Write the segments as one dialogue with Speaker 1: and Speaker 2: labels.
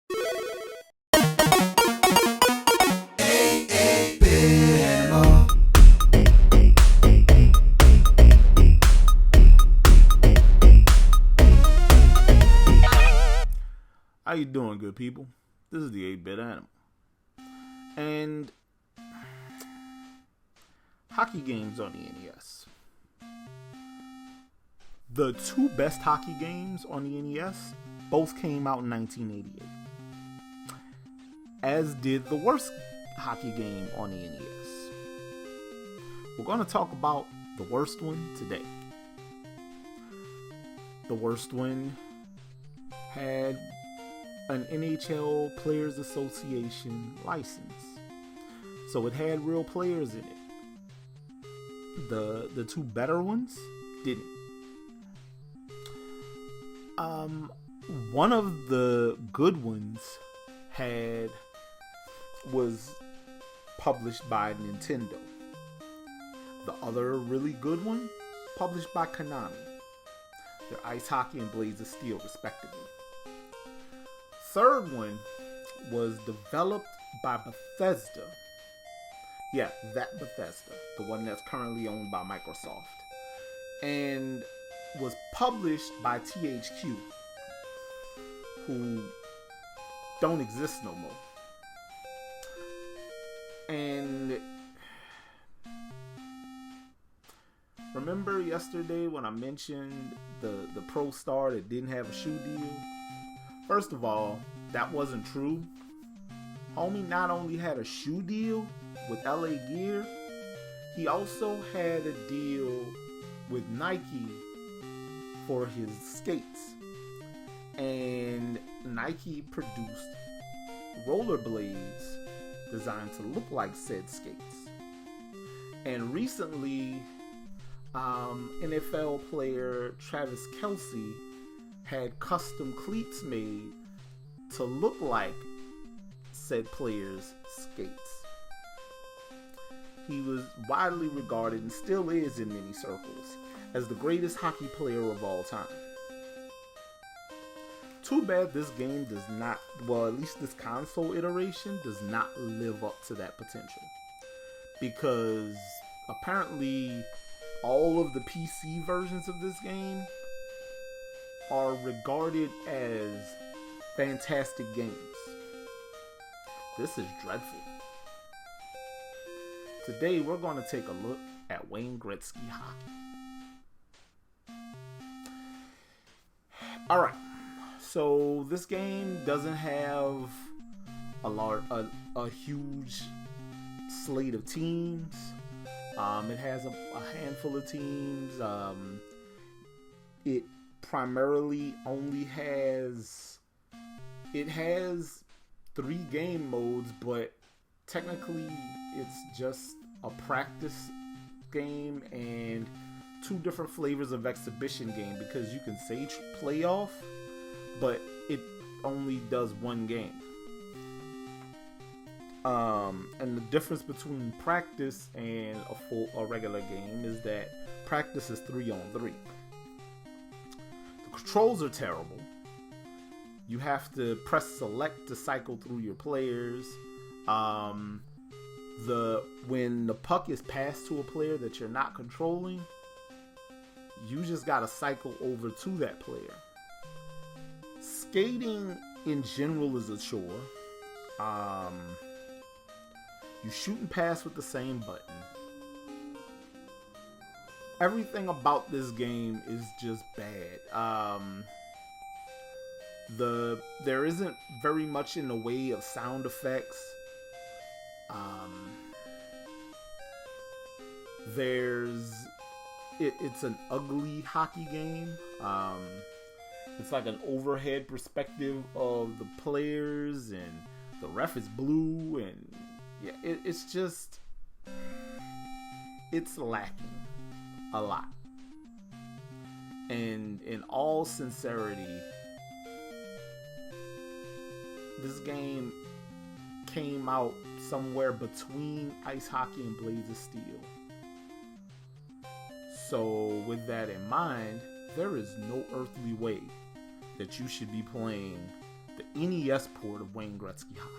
Speaker 1: How you doing, good people? This is the 8-Bit Animal. And hockey games on the NES. The two best hockey games on the NES both came out in 1988. As did the worst hockey game on the NES. We're going to talk about the worst one today. The worst one had an NHL Players Association license, so it had real players in it. The two better ones didn't. One of the good ones was published by Nintendo. The other really good one published by Konami. They're Ice Hockey and Blades of Steel, respectively. Third one was developed by Bethesda. Yeah, that Bethesda, the one that's currently owned by Microsoft, and was published by THQ, who don't exist no more. And remember yesterday when I mentioned the Pro Star that didn't have a shoe deal? First of all, that wasn't true. Homie not only had a shoe deal with LA Gear, he also had a deal with Nike for his skates. And Nike produced rollerblades designed to look like said skates. And recently, NFL player Travis Kelce had custom cleats made to look like said player's skates. He was widely regarded, and still is in many circles, as the greatest hockey player of all time. Too bad this game does not, well, at least this console iteration does not live up to that potential. Because apparently all of the PC versions of this game are regarded as fantastic games. This is dreadful. Today we're going to take a look at Wayne Gretzky hockey. Alright, so this game doesn't have a huge slate of teams. It has a handful of teams. It primarily only has 3 game modes, but technically it's just a practice game and 2 different flavors of exhibition game, because you can say playoff, but it only does 1 game. And the difference between practice and a regular game is that practice is 3-on-3. The controls are terrible. You have to press select to cycle through your players. When the puck is passed to a player that you're not controlling, you just gotta cycle over to that player. Skating in general is a chore. You shoot and pass with the same button. Everything about this game is just bad. There isn't very much in the way of sound effects. It's an ugly hockey game. It's like an overhead perspective of the players, and the ref is blue, and yeah, it's lacking a lot. And in all sincerity, this game came out somewhere between Ice Hockey and Blades of Steel. So with that in mind, there is no earthly way that you should be playing the NES port of Wayne Gretzky hockey.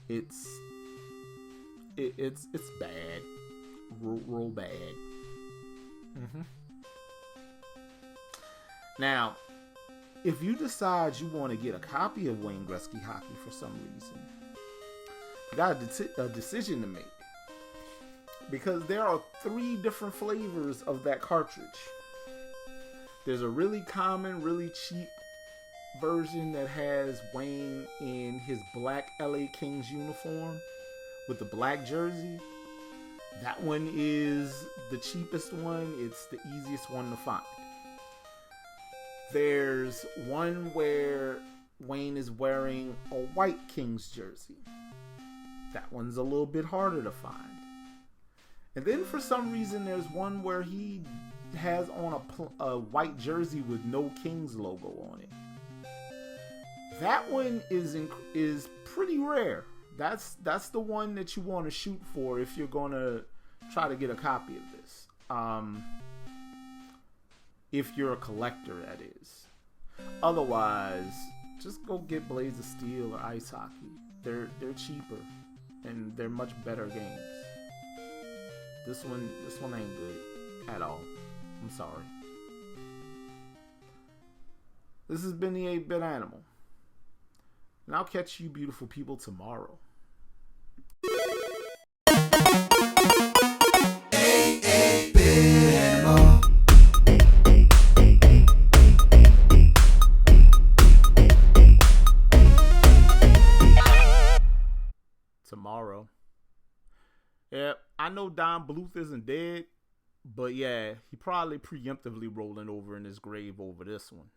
Speaker 1: It's bad, real bad. Now, if you decide you want to get a copy of Wayne Gretzky hockey for some reason, you got a decision to make, because there are 3 different flavors of that cartridge. There's a really common, really cheap version that has Wayne in his black LA Kings uniform with the black jersey. That one is the cheapest one. It's the easiest one to find. There's one where Wayne is wearing a white Kings jersey. That one's a little bit harder to find. And then for some reason there's one where he has on a white jersey with no Kings logo on it. That one is pretty rare. That's the one that you want to shoot for if you're gonna try to get a copy of this. If you're a collector, that is. Otherwise, just go get Blades of Steel or Ice Hockey. They're cheaper and they're much better games. This one ain't good at all. I'm sorry. This has been the 8-Bit Animal. And I'll catch you beautiful people tomorrow. Tomorrow. Yeah, I know Don Bluth isn't dead, but yeah, he probably preemptively rolling over in his grave over this one.